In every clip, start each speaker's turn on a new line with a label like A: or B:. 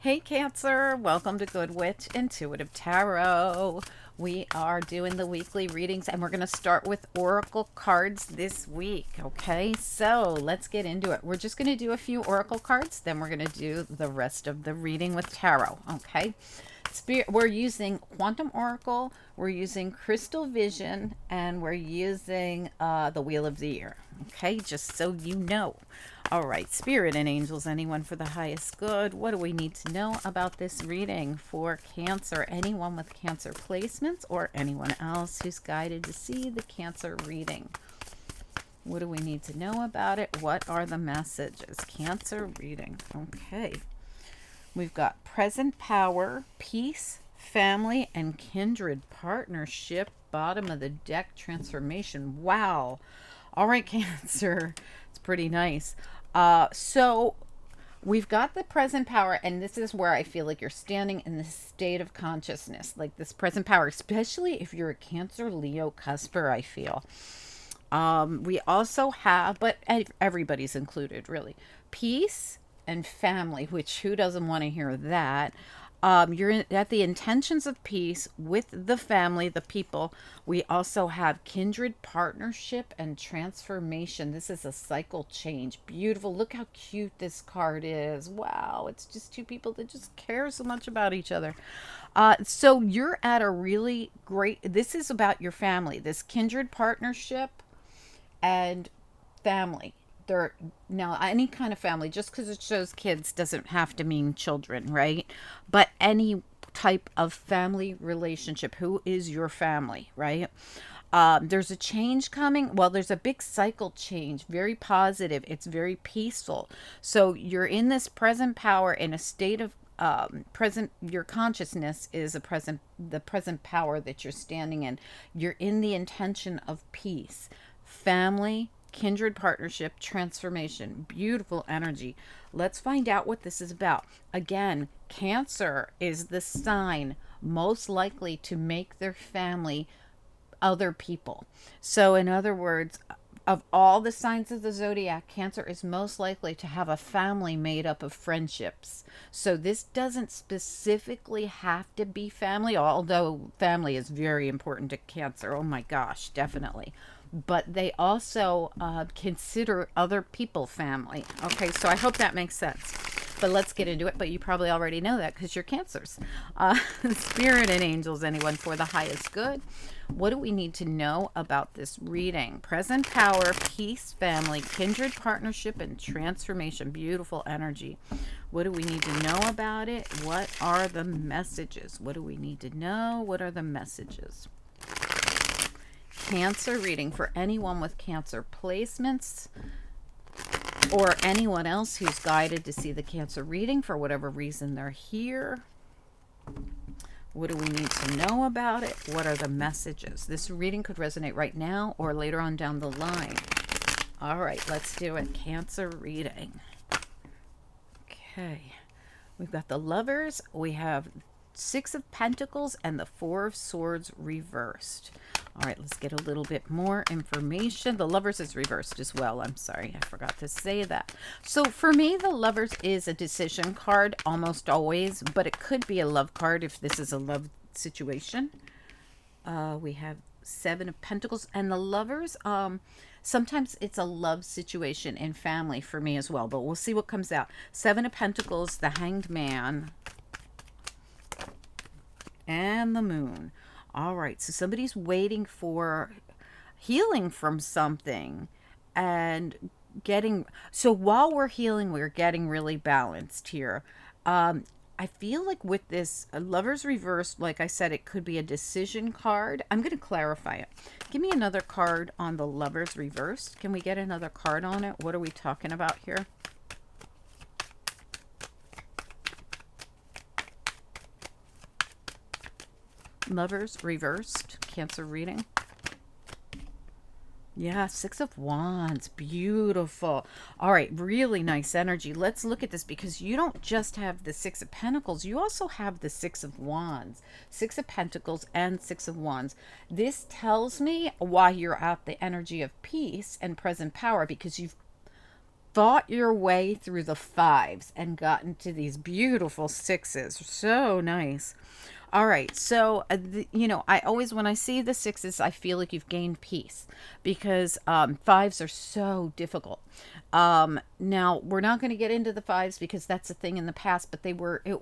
A: Hey Cancer, welcome to Good Witch Intuitive Tarot. We are doing the weekly readings and we're going to start with Oracle cards this week, okay? So let's get into it. We're just going to do a few Oracle cards, then we're going to do the rest of the reading with Tarot, okay? We're using Quantum Oracle, we're using Crystal Vision, and we're using the Wheel of the Year, okay? Just so you know. All right, Spirit and Angels, anyone for the highest good? What do we need to know about this reading for Cancer? Anyone with Cancer placements or anyone else who's guided to see the Cancer reading? What do we need to know about it? What are the messages? Cancer reading. Okay. We've got present power, peace, family, and kindred partnership. Bottom of the deck, transformation. Wow. All right, Cancer. It's pretty nice. So we've got the present power, and this is where I feel like you're standing in this state of consciousness, like this present power, especially if you're a Cancer, Leo, cusper, I feel. We also have, but everybody's included, really, peace and family, which who doesn't want to hear that? At the intentions of peace with the family, the people. We also have kindred partnership and transformation. This is a cycle change. Beautiful. Look how cute this card is. Wow. It's just two people that just care so much about each other. So you're at a really great, this is about your family, this kindred partnership and family. They're now any kind of family, just because it shows kids doesn't have to mean children, right? But any type of family relationship. Who is your family, right? There's a change coming. Well, there's a big cycle change, very positive. It's very peaceful. So you're in this present power in a state of present. Your consciousness is the present power that you're standing in. You're in the intention of peace, family, kindred partnership, transformation. Beautiful energy. Let's find out what this is about. Again, Cancer is the sign most likely to make their family other people. So, in other words, of all the signs of the zodiac, Cancer is most likely to have a family made up of friendships. So, this doesn't specifically have to be family, although family is very important to Cancer. Oh my gosh, definitely. But they also consider other people family. Okay, so I hope that makes sense. But let's get into it. But you probably already know that because you're Cancers. Spirit and Angels, anyone for the highest good? What do we need to know about this reading? Present power, peace, family, kindred partnership, and transformation. Beautiful energy. What do we need to know about it? What are the messages? What do we need to know? What are the messages? Cancer reading for anyone with Cancer placements or anyone else who's guided to see the Cancer reading for whatever reason they're here. What do we need to know about it? What are the messages? This reading could resonate right now or later on down the line. All right, let's do it. Cancer reading. Okay. We've got the Lovers. We have Six of Pentacles and the Four of Swords reversed. All right, let's get a little bit more information. The Lovers is reversed as well. I'm sorry, I forgot to say that. So for me, the Lovers is a decision card almost always, but it could be a love card if this is a love situation. We have Seven of Pentacles and the Lovers. Sometimes it's a love situation in family for me as well, but we'll see what comes out. Seven of Pentacles, the Hanged Man, and the Moon. All right, so somebody's waiting for healing from something and getting, so while we're healing, we're getting really balanced here. I feel like with this Lovers reversed, like I said, it could be a decision card. I'm going to clarify it. Give me another card on the Lovers reversed. Can we get another card on it? What are we talking about here? Lovers reversed, Cancer reading. Yeah, Six of Wands. Beautiful. All right, really nice energy. Let's look at this because you don't just have the Six of Pentacles, you also have the Six of Wands. Six of Pentacles and Six of Wands. This tells me why you're at the energy of peace and present power, because you've fought your way through the fives and gotten to these beautiful sixes. So nice. All right. So, I always, when I see the sixes, I feel like you've gained peace because fives are so difficult. Now, we're not going to get into the fives because that's a thing in the past, but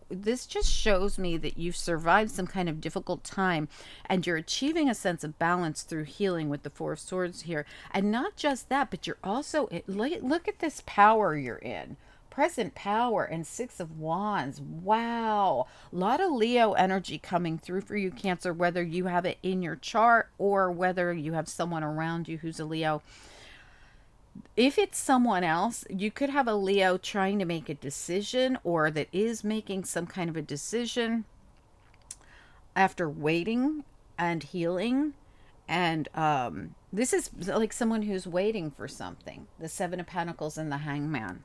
A: this just shows me that you've survived some kind of difficult time and you're achieving a sense of balance through healing with the Four of Swords here. And not just that, but you're also, look at this power you're in. Present power and Six of Wands. Wow. A lot of Leo energy coming through for you, Cancer, whether you have it in your chart or whether you have someone around you who's a Leo. If it's someone else, you could have a Leo trying to make a decision or that is making some kind of a decision after waiting and healing. And this is like someone who's waiting for something. The Seven of Pentacles and the Hangman.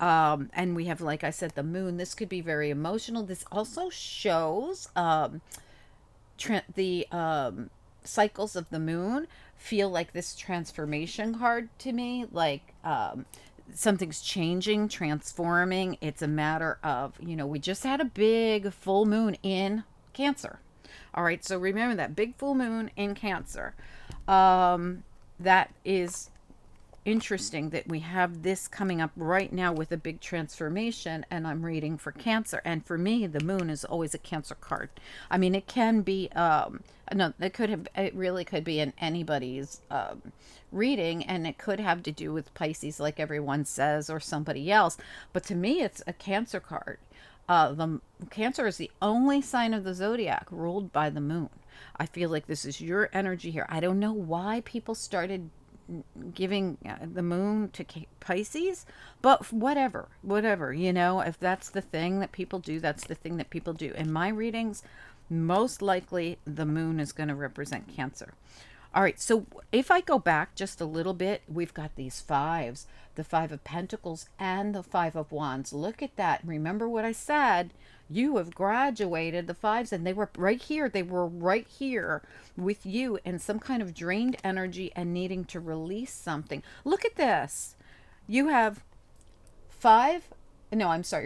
A: And we have, like I said, the moon. This could be very emotional. This also shows the cycles of the moon feel like this transformation card to me. Like something's changing, transforming. It's a matter of, we just had a big full moon in Cancer. All right, so remember that big full moon in Cancer. That is interesting that we have this coming up right now with a big transformation, and I'm reading for Cancer. And for me, the moon is always a Cancer card. I mean, it can be no, it really could be in anybody's reading, and it could have to do with Pisces, like everyone says, or somebody else, but to me it's a Cancer card. The Cancer is the only sign of the zodiac ruled by the moon. I feel like this is your energy here. I don't know why people started giving the moon to Pisces, but whatever, if that's the thing that people do, that's the thing that people do. In my readings, most likely the moon is going to represent Cancer. All right, so if I go back just a little bit, we've got these fives, the Five of Pentacles and the Five of Wands. Look at that. Remember what I said? You have graduated the fives, and they were right here. They were right here with you in some kind of drained energy and needing to release something. Look at this. You have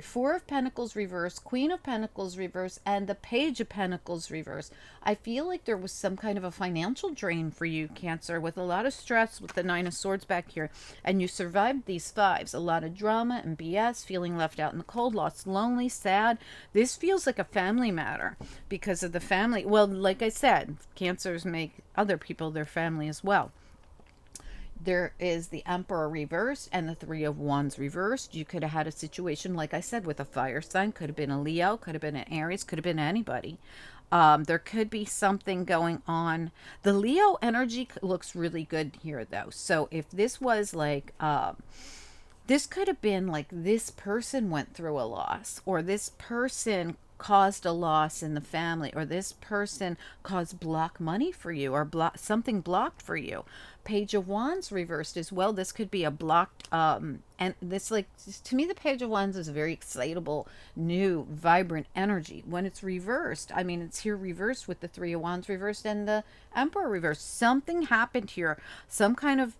A: Four of Pentacles reverse, Queen of Pentacles reverse, and the Page of Pentacles reverse. I feel like there was some kind of a financial drain for you, Cancer, with a lot of stress with the Nine of Swords back here. And you survived these fives. A lot of drama and BS, feeling left out in the cold, lost, lonely, sad. This feels like a family matter because of the family. Well, like I said, Cancers make other people their family as well. There is the Emperor reversed and the Three of Wands reversed. You could have had a situation, like I said, with a fire sign. Could have been a Leo, could have been an Aries, could have been anybody. There could be something going on. The Leo energy looks really good here, though. So if this was like, this could have been like this person went through a loss, or this person caused a loss in the family, or this person caused block money for you, or something blocked for you. Page of Wands reversed as well. This could be a blocked and this, like, to me, the Page of Wands is a very excitable, new, vibrant energy. When it's reversed, I mean, it's here reversed with the Three of Wands reversed and the Emperor reversed. Something happened here, some kind of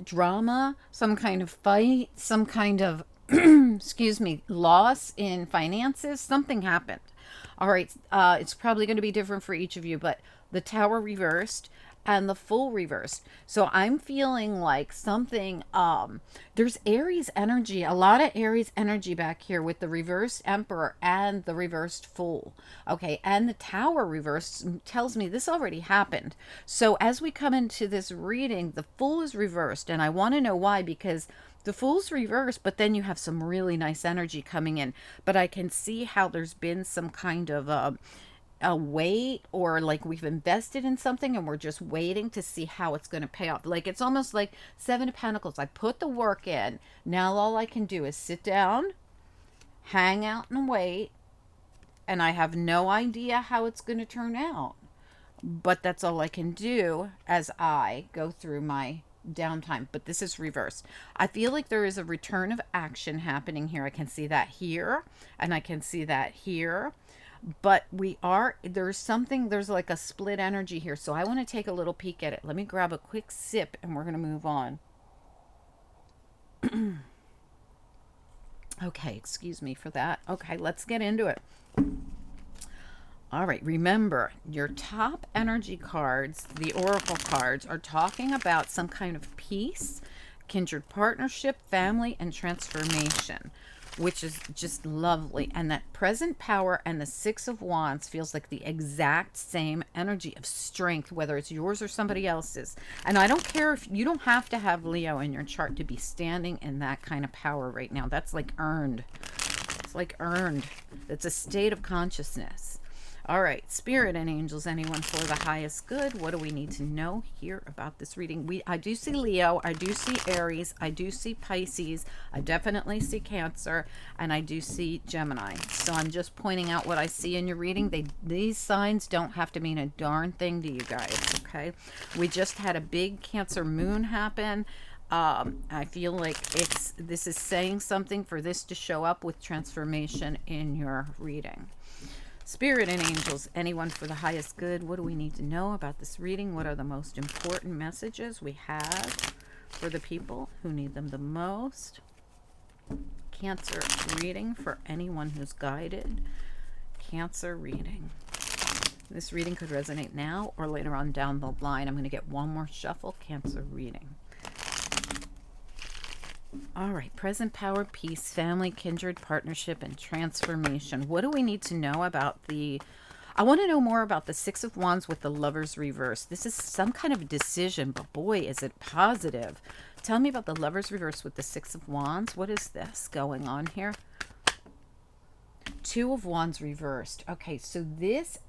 A: drama, some kind of fight, some kind of excuse me, loss in finances. Something happened. All right, it's probably going to be different for each of you, but the Tower reversed and the Fool reversed. So I'm feeling like something, there's Aries energy, a lot of Aries energy back here with the reversed Emperor and the reversed Fool. Okay, and the Tower reversed tells me this already happened. So as we come into this reading, the Fool is reversed, and I want to know why, because the Fool's reversed, but then you have some really nice energy coming in. But I can see how there's been some kind of a wait, or like we've invested in something and we're just waiting to see how it's going to pay off. Like it's almost like Seven of Pentacles. I put the work in. Now all I can do is sit down, hang out and wait. And I have no idea how it's going to turn out. But that's all I can do as I go through my downtime. But this is reversed. I feel like there is a return of action happening here. I can see that here, and I can see that here. But there's like a split energy here. So I want to take a little peek at it. Let me grab a quick sip and we're going to move on. Okay, excuse me for that. Okay, let's get into it. All right, remember your top energy cards, the oracle cards, are talking about some kind of peace, kindred partnership, family, and transformation, which is just lovely. And that present power and the Six of Wands feels like the exact same energy of strength, whether it's yours or somebody else's. And I don't care if you don't have to have Leo in your chart to be standing in that kind of power right now. That's like earned. It's like earned. It's a state of consciousness. All right, spirit and angels, anyone for the highest good. What do we need to know here about this reading? I do see Leo, I do see Aries, I do see Pisces, I definitely see Cancer, and I do see Gemini. So I'm just pointing out what I see in your reading. These signs don't have to mean a darn thing to you guys, okay? We just had a big Cancer moon happen. I feel like this is saying something for this to show up with transformation in your reading. Spirit and angels, anyone for the highest good. What do we need to know about this reading? What are the most important messages we have for the people who need them the most? Cancer reading for anyone who's guided. Cancer reading. This reading could resonate now or later on down the line. I'm going to get one more shuffle. Cancer reading. All right, present power, peace, family, kindred, partnership, and transformation. What do we need to know about I want to know more about the Six of Wands with the Lovers reverse. This is some kind of decision, but boy, is it positive. Tell me about the Lovers reverse with the Six of Wands. What is this going on here? Two of Wands reversed. Okay, so this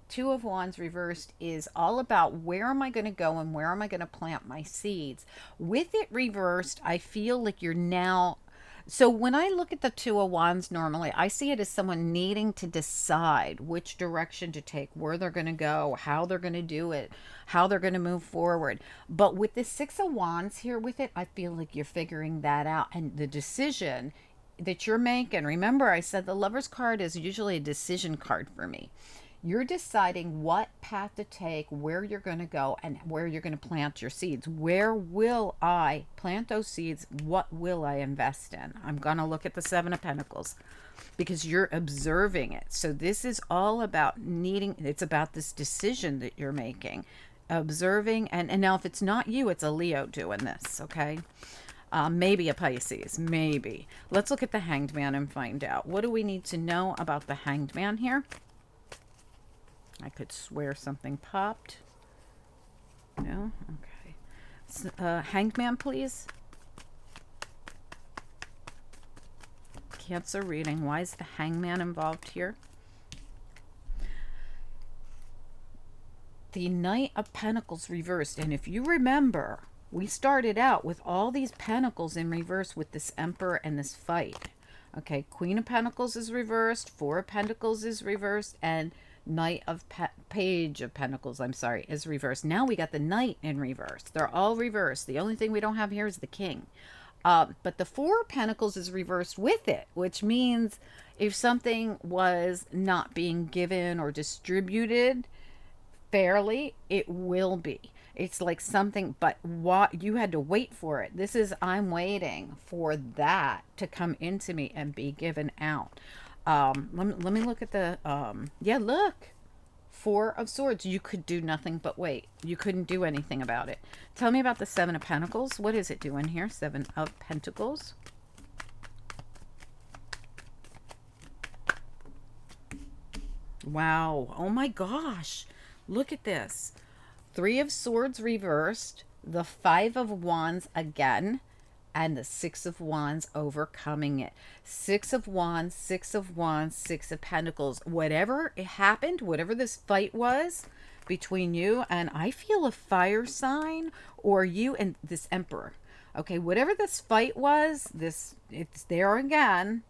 A: Two of Wands reversed is all about where am I going to go and where am I going to plant my seeds. With it reversed, I feel like you're now... So when I look at the Two of Wands normally, I see it as someone needing to decide which direction to take, where they're going to go, how they're going to do it, how they're going to move forward. But with the Six of Wands here with it, I feel like you're figuring that out. And the decision that you're making, remember I said the Lover's card is usually a decision card for me. You're deciding what path to take, where you're going to go, and where you're going to plant your seeds. Where will I plant those seeds? What will I invest in? I'm going to look at the Seven of Pentacles because you're observing it. So this is all about it's about this decision that you're making, observing. And now if it's not you, it's a Leo doing this, okay? Maybe a Pisces, maybe. Let's look at the Hanged Man and find out. What do we need to know about the Hanged Man here? I could swear something popped. No? Okay. Hanged Man, please. Cancer reading. Why is the Hangman involved here? The Knight of Pentacles reversed. And if you remember, we started out with all these pentacles in reverse with this Emperor and this fight. Okay, Queen of Pentacles is reversed. Four of Pentacles is reversed. And Page of Pentacles, I'm sorry, is reversed. Now we got the Knight in reverse. They're all reversed. The only thing we don't have here is the King. But the Four of Pentacles is reversed with it, which means if something was not being given or distributed fairly, it will be. It's like something, but what you had to wait for it. This is, I'm waiting for that to come into me and be given out. Let me look at the, yeah, look, Four of Swords. You could do nothing but wait. You couldn't do anything about it. Tell me about the Seven of Pentacles. What is it doing here? Seven of Pentacles. Wow. Oh my gosh. Look at this. Three of Swords reversed. The Five of Wands again. And the Six of Wands overcoming it. Six of Wands, Six of Wands, Six of Pentacles. Whatever it happened, whatever this fight was between you and I feel a fire sign, or you and this Emperor. Okay, whatever this fight was, it's there again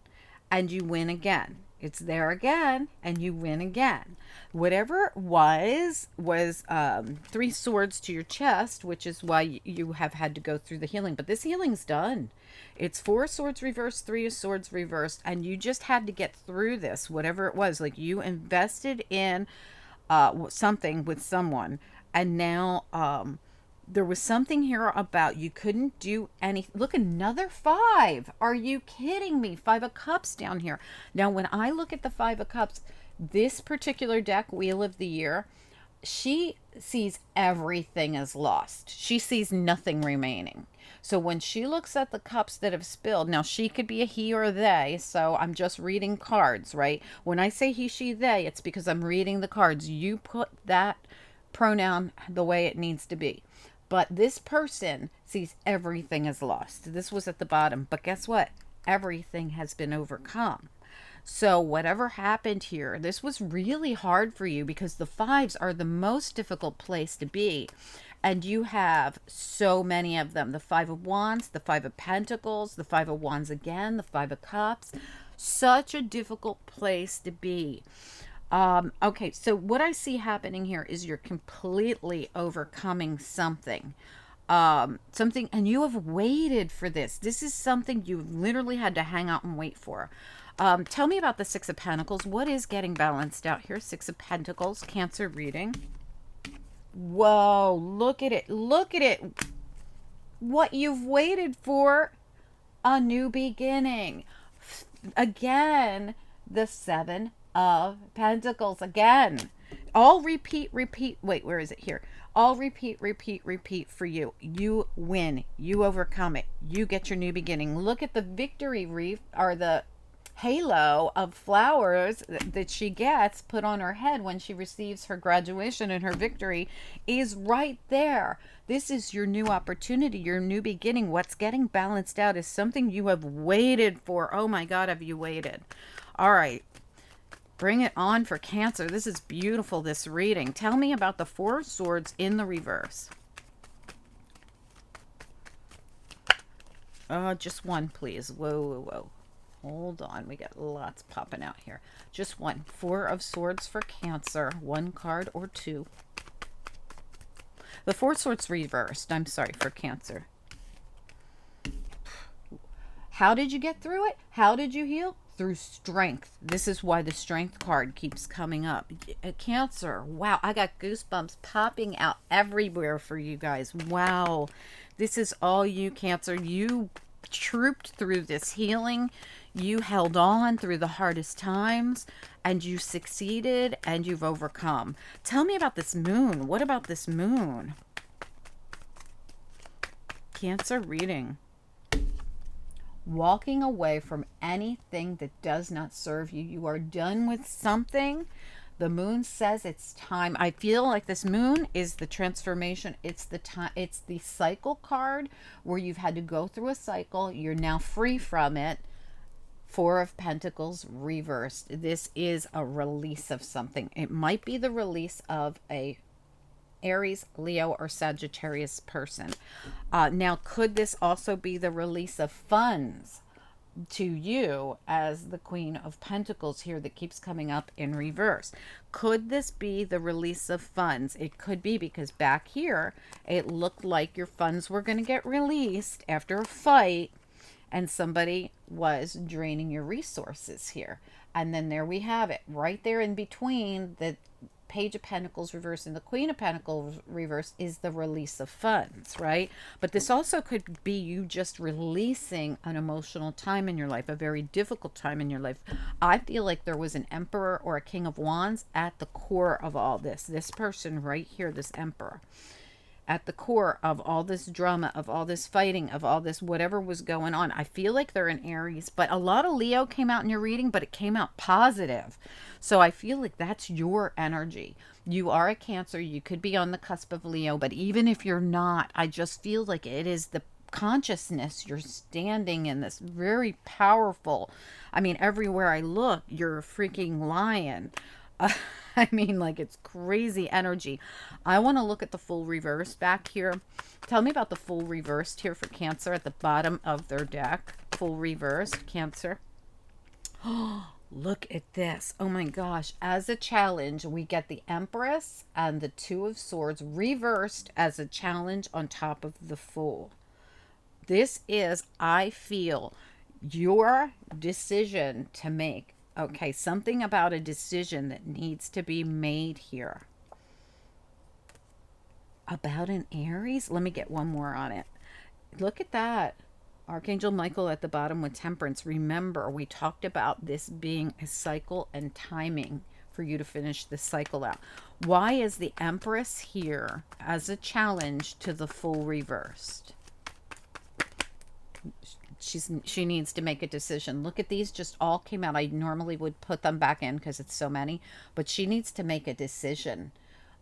A: and you win again. It's there again and you win again. Whatever it was three swords to your chest, which is why you have had to go through the healing. But this healing's done. It's Four swords reversed, Three of Swords reversed, and you just had to get through this, whatever it was. Like you invested in something with someone, and now There was something here about you couldn't do any. Look, another five. Are you kidding me? Five of Cups down here. Now, when I look at the Five of Cups, this particular deck, Wheel of the Year, she sees everything as lost. She sees nothing remaining. So when she looks at the cups that have spilled, now she could be a he or they, so I'm just reading cards, right? When I say he, she, they, it's because I'm reading the cards. You put that pronoun the way it needs to be. But this person sees everything as lost. This was at the bottom, but guess what? Everything has been overcome. So, whatever happened here, this was really hard for you because the fives are the most difficult place to be. And you have so many of them: the Five of Wands, the Five of Pentacles, the Five of Wands again, the Five of Cups. Such a difficult place to be. Okay, so what I see happening here is you're completely overcoming something. Something, and you have waited for this. This is something you literally had to hang out and wait for. Tell me about the Six of Pentacles. What is getting balanced out here? Six of Pentacles, Cancer reading. Whoa, look at it. Look at it. What you've waited for, a new beginning. Again, the Seven of Pentacles again. All repeat, repeat. Wait, where is it here? All repeat, repeat, repeat for you. You win. You overcome it. You get your new beginning. Look at the victory wreath, or the halo of flowers that she gets put on her head when she receives her graduation, and her victory is right there. This is your new opportunity, your new beginning. What's getting balanced out is something you have waited for. Oh my God, have you waited? All right. Bring it on for Cancer. This is beautiful, this reading. Tell me about the Four of Swords in the reverse. Just one, please. Whoa, whoa, whoa. Hold on. We got lots popping out here. Just one. Four of Swords for Cancer. One card or two. The Four of Swords reversed. I'm sorry, for Cancer. How did you get through it? How did you heal? Through strength. This is why the Strength card keeps coming up. Cancer. Wow, I got goosebumps popping out everywhere for you guys. Wow. This is all you, Cancer. You trooped through this healing. You held on through the hardest times, and you succeeded, and you've overcome. Tell me about this moon. What about this moon? Cancer reading. Walking away from anything that does not serve you. You are done with something. The moon says it's time. I feel like this moon is the transformation. It's the time. It's the cycle card where you've had to go through a cycle. You're now free from it. Four of Pentacles reversed. This is a release of something. It might be the release of a Aries, Leo, or Sagittarius person. Now, could this also be the release of funds to you as the Queen of Pentacles here that keeps coming up in reverse? Could this be the release of funds? It could be, because back here, it looked like your funds were going to get released after a fight, and somebody was draining your resources here. And then there we have it, right there in between the Page of Pentacles reverse and the Queen of Pentacles reverse is the release of funds, right? But this also could be you just releasing an emotional time in your life, a very difficult time in your life. I feel like there was an Emperor or a King of Wands at the core of all this. This person right here, this Emperor, at the core of all this drama, of all this fighting, of all this whatever was going on. I feel like they're in Aries, but a lot of Leo came out in your reading, but it came out positive. So I feel like that's your energy. You are a Cancer. You could be on the cusp of Leo, but even if you're not, I just feel like it is the consciousness. You're standing in this very powerful, I mean, everywhere I look, you're a freaking lion. I mean, like, it's crazy energy. I want to look at the full reverse back here. Tell me about the full reversed here for Cancer at the bottom of their deck. Full reverse, Cancer. Oh, look at this. Oh my gosh. As a challenge, we get the Empress and the Two of Swords reversed as a challenge on top of the Fool. This is, I feel, your decision to make. Okay, something about a decision that needs to be made here. About an Aries? Let me get one more on it. Look at that. Archangel Michael at the bottom with Temperance. Remember, we talked about this being a cycle and timing for you to finish this cycle out. Why is the Empress here as a challenge to the Fool reversed? She needs to make a decision. Look at these, just all came out. I normally would put them back in because it's so many, but she needs to make a decision,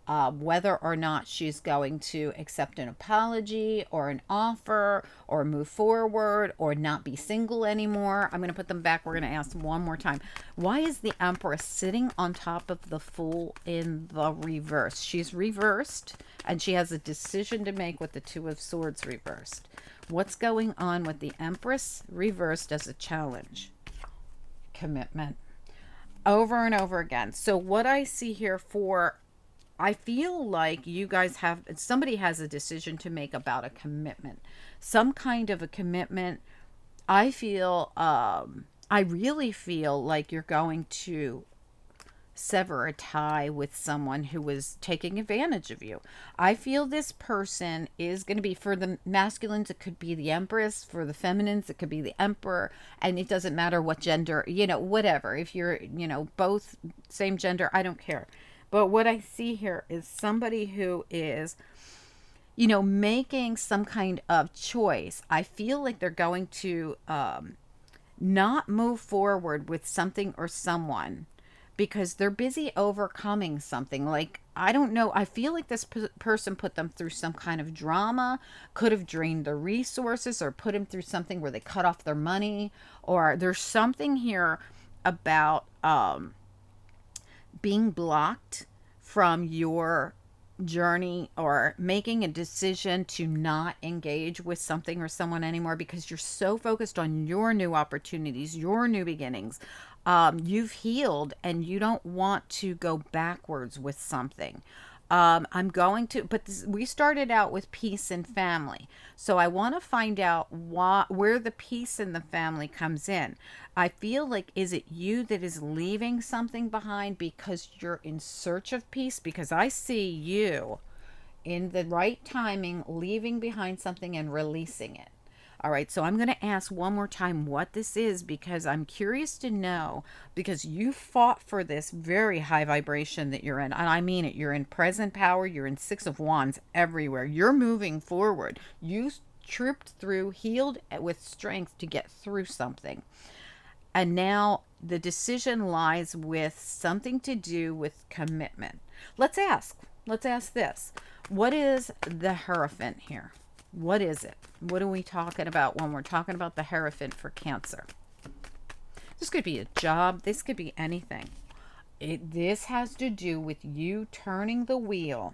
A: whether or not she's going to accept an apology or an offer or move forward or not be single anymore. I'm going to put them back. We're going to ask them one more time. Why is the Empress sitting on top of the Fool in the reverse? She's reversed and she has a decision to make with the Two of Swords reversed. What's going on with the Empress reversed as a challenge? Commitment. Over and over again. So what I see here for, I feel like you guys have, somebody has a decision to make about a commitment. Some kind of a commitment. I feel, I really feel like you're going to sever a tie with someone who was taking advantage of you. I feel this person is going to be, for the masculines, it could be the Empress. For the feminines, it could be the Emperor. And it doesn't matter what gender, whatever. If you're, both same gender, I don't care. But what I see here is somebody who is, making some kind of choice. I feel like they're going to not move forward with something or someone because they're busy overcoming something. Like, I don't know. I feel like this person put them through some kind of drama, could have drained their resources or put them through something where they cut off their money, or there's something here about being blocked from your journey or making a decision to not engage with something or someone anymore because you're so focused on your new opportunities, your new beginnings. You've healed and you don't want to go backwards with something. I'm going to, but we started out with peace and family. So I want to find out where the peace in the family comes in. I feel like, is it you that is leaving something behind because you're in search of peace? Because I see you in the right timing, leaving behind something and releasing it. All right, so I'm going to ask one more time what this is because I'm curious to know, because you fought for this very high vibration that you're in. And I mean it. You're in present power. You're in Six of Wands everywhere. You're moving forward. You trooped through, healed with strength to get through something. And now the decision lies with something to do with commitment. Let's ask. Let's ask this. What is the Hierophant here? What is it? What are we talking about when we're talking about the Hierophant for Cancer? This could be a job. This could be anything. This has to do with you turning the wheel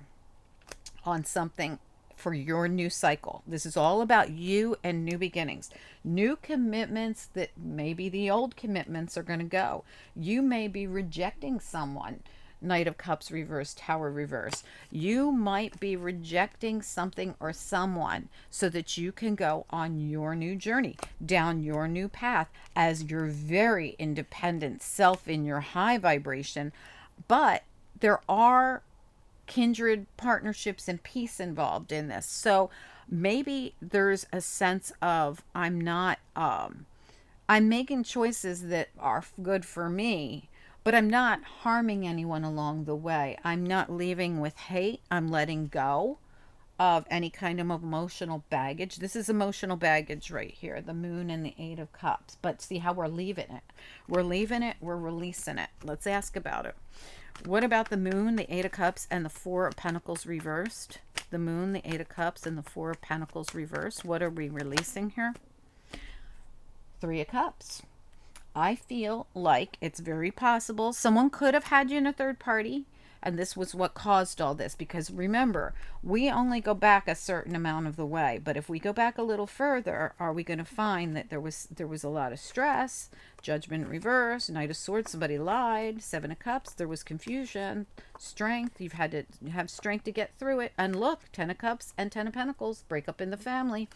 A: on something for your new cycle. This is all about you and new beginnings. New commitments that maybe the old commitments are going to go. You may be rejecting someone. Knight of Cups reverse, Tower reverse. You might be rejecting something or someone so that you can go on your new journey, down your new path as your very independent self in your high vibration. But there are kindred partnerships and peace involved in this. So maybe there's a sense of I'm making choices that are good for me, but I'm not harming anyone along the way. I'm not leaving with hate. I'm letting go of any kind of emotional baggage. This is emotional baggage right here, the Moon and the Eight of Cups. But see how we're leaving it. We're leaving it. We're releasing it. Let's ask about it. What about the Moon, the Eight of Cups, and the Four of Pentacles reversed? The Moon, the Eight of Cups, and the Four of Pentacles reversed. What are we releasing here? Three of Cups. I feel like it's very possible someone could have had you in a third party, and this was what caused all this. Because remember, we only go back a certain amount of the way, but if we go back a little further, are we going to find that there was a lot of stress, Judgment reverse, Knight of Swords, somebody lied, Seven of Cups, there was confusion, strength, you've had to have strength to get through it, and look, Ten of Cups and Ten of Pentacles, break up in the family.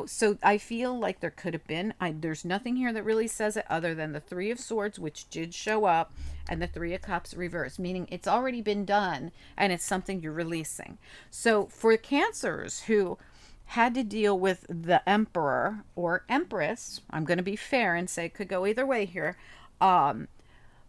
A: So I feel like there could have been, there's nothing here that really says it other than the Three of Swords, which did show up, and the Three of Cups reversed, meaning it's already been done and it's something you're releasing. So for Cancers who had to deal with the Emperor or Empress, I'm going to be fair and say it could go either way here, um,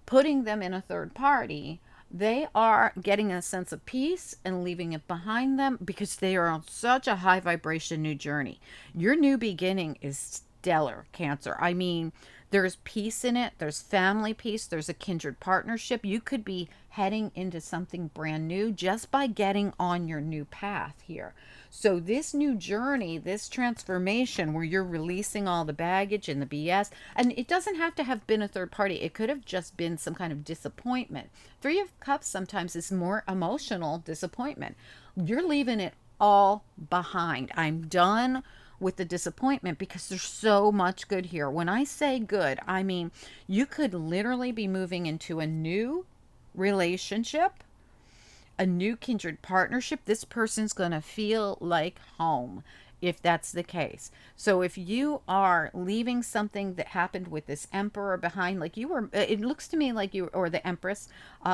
A: putting them in a third party, they are getting a sense of peace and leaving it behind them because they are on such a high vibration new journey. Your new beginning is stellar, Cancer. I mean, there's peace in it, there's family peace, there's a kindred partnership. You could be heading into something brand new just by getting on your new path here. So, this new journey, this transformation where you're releasing all the baggage and the BS, and it doesn't have to have been a third party, it could have just been some kind of disappointment. Three of Cups sometimes is more emotional disappointment. You're leaving it all behind. I'm done with the disappointment because there's so much good here. When I say good, I mean you could literally be moving into a new relationship, a new kindred partnership. This person's going to feel like home if that's the case. So if you are leaving something that happened with this emperor behind, like you were, it looks to me like you, or the empress,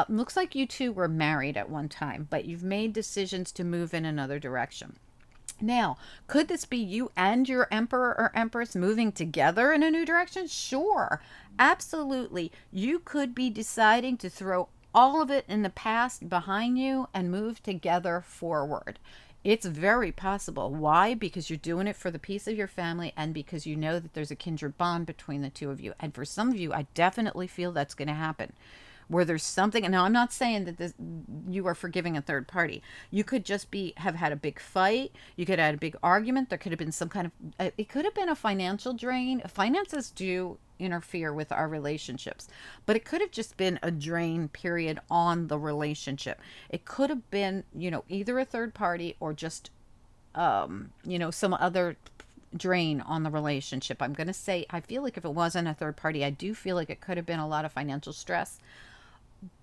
A: looks like you two were married at one time, but you've made decisions to move in another direction. Now, could this be you and your emperor or empress moving together in a new direction? Sure, absolutely. You could be deciding to throw all of it in the past behind you and move together forward. It's very possible. Why? Because you're doing it for the peace of your family and because you know that there's a kindred bond between the two of you. And for some of you, I definitely feel that's going to happen where there's something. And now I'm not saying that you are forgiving a third party. You could just be have had a big fight. You could have had a big argument. There could have been some kind of it could have been a financial drain. Finances do interfere with our relationships, but it could have just been a drain period on the relationship. It could have been, either a third party or just some other drain on the relationship. I'm going to say I feel like if it wasn't a third party, I do feel like it could have been a lot of financial stress.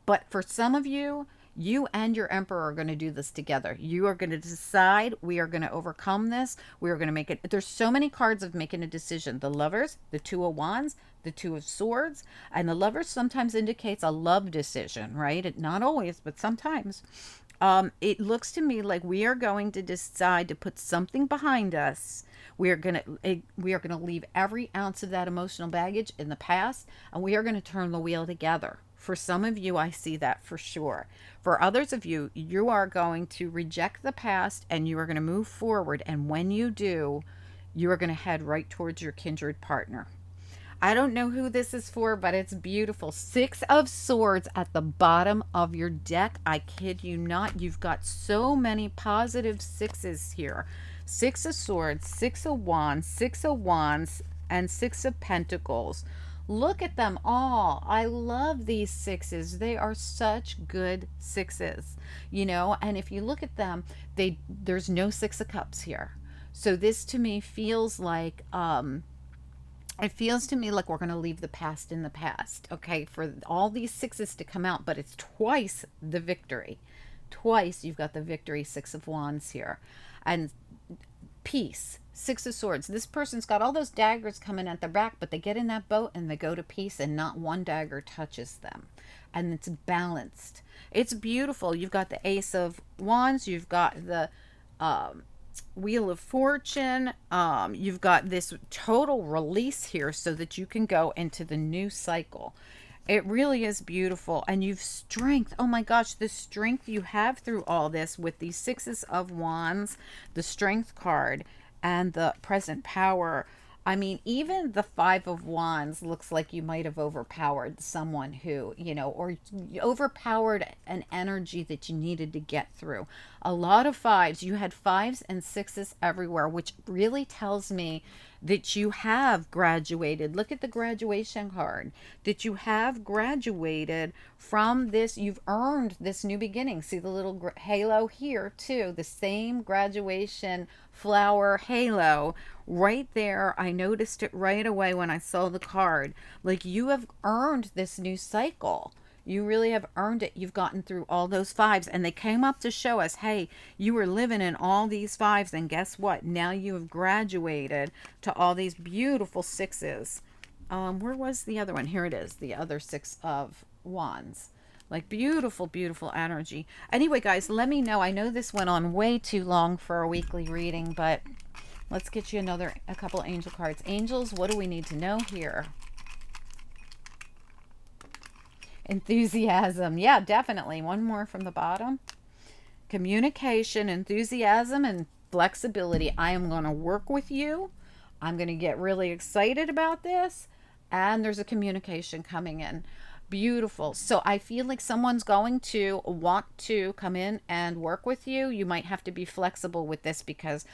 A: But for some of you, you and your emperor are going to do this together. You are going to decide, we are going to overcome this. We are going to make it. There's so many cards of making a decision. The Lovers, the Two of Wands, the Two of Swords, and the Lovers sometimes indicates a love decision, right? Not always, but sometimes. It looks to me like we are going to decide to put something behind us. We are going to leave every ounce of that emotional baggage in the past, and we are going to turn the wheel together. For some of you, I see that for sure. For others of you, you are going to reject the past and you are going to move forward. And when you do, you are going to head right towards your kindred partner. I don't know who this is for, but it's beautiful. Six of Swords at the bottom of your deck. I kid you not. You've got so many positive sixes here. Six of Swords, Six of Wands, Six of Wands, and Six of Pentacles. Look at them all. I love these sixes. They are such good sixes, and if you look at them, there's no Six of Cups here. So this to me feels like it feels to me like we're going to leave the past in the past, okay, for all these sixes to come out, but it's twice the victory. Twice you've got the victory, Six of Wands here. And peace, Six of Swords. This person's got all those daggers coming at their back, but they get in that boat and they go to peace and not one dagger touches them. And it's balanced. It's beautiful. You've got the Ace of Wands. You've got the Wheel of Fortune. You've got this total release here so that you can go into the new cycle. It really is beautiful. And you've strength. Oh my gosh, the strength you have through all this with these Sixes of Wands, the Strength card, and the Present Power. I mean, even the Five of Wands looks like you might have overpowered someone who, or overpowered an energy that you needed to get through. A lot of fives. You had fives and sixes everywhere, which really tells me that you have graduated. Look at the graduation card. That you have graduated from this. You've earned this new beginning. See the little halo here too. The same graduation flower halo right there. I noticed it right away when I saw the card. Like you have earned this new cycle. You really have earned it. You've gotten through all those fives, and they came up to show us, hey, you were living in all these fives, and guess what? Now you have graduated to all these beautiful sixes. Where was the other one? Here it is, the other six of wands. Like beautiful, beautiful energy. Anyway, guys, let me know. I know this went on way too long for a weekly reading, but let's get you a couple angel cards. Angels, what do we need to know here? Enthusiasm. Yeah, definitely. One more from the bottom. Communication, enthusiasm, and flexibility. I am going to work with you. I'm going to get really excited about this. And there's a communication coming in. Beautiful. So I feel like someone's going to want to come in and work with you. You might have to be flexible with this, because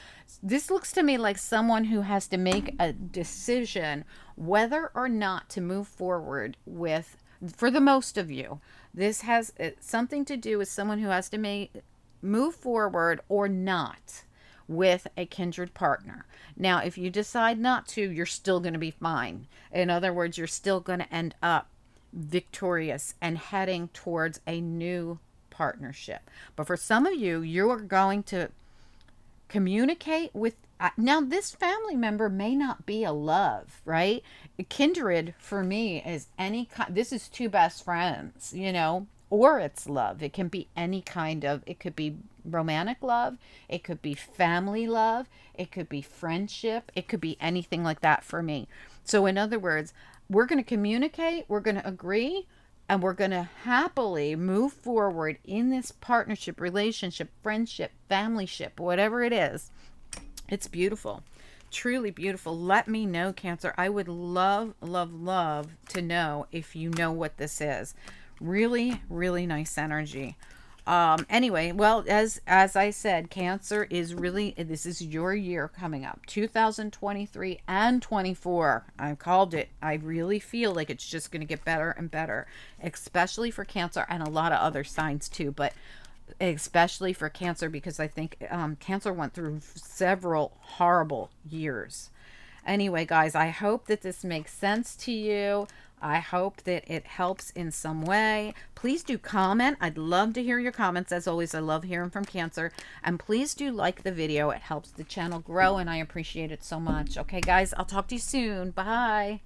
A: this looks to me like someone who has to make a decision whether or not to move forward with, for the most of you, this has something to do with someone who has to move forward or not with a kindred partner. Now, if you decide not to, you're still going to be fine. In other words, you're still going to end up victorious and heading towards a new partnership. But for some of you, you are going to communicate with, now this family member may not be a love, right? Kindred for me is any kind, this is two best friends, or it's love. It can be any kind of, it could be romantic love, it could be family love, it could be friendship, it could be anything like that for me. So in other words, we're going to communicate, we're going to agree, and we're going to happily move forward in this partnership, relationship, friendship, familyship, whatever it is. It's beautiful. Truly beautiful. Let me know, Cancer. I would love, love, love to know if you know what this is. Really, really nice energy. Anyway, well, as I said, Cancer is really, this is your year coming up, 2023 and 24. I called it. I really feel like it's just going to get better and better, especially for Cancer and a lot of other signs too, but especially for Cancer, because I think Cancer went through several horrible years. Anyway, guys, I hope that this makes sense to you. I hope that it helps in some way. Please do comment. I'd love to hear your comments. As always, I love hearing from Cancer. And please do like the video. It helps the channel grow, and I appreciate it so much. Okay, guys, I'll talk to you soon. Bye.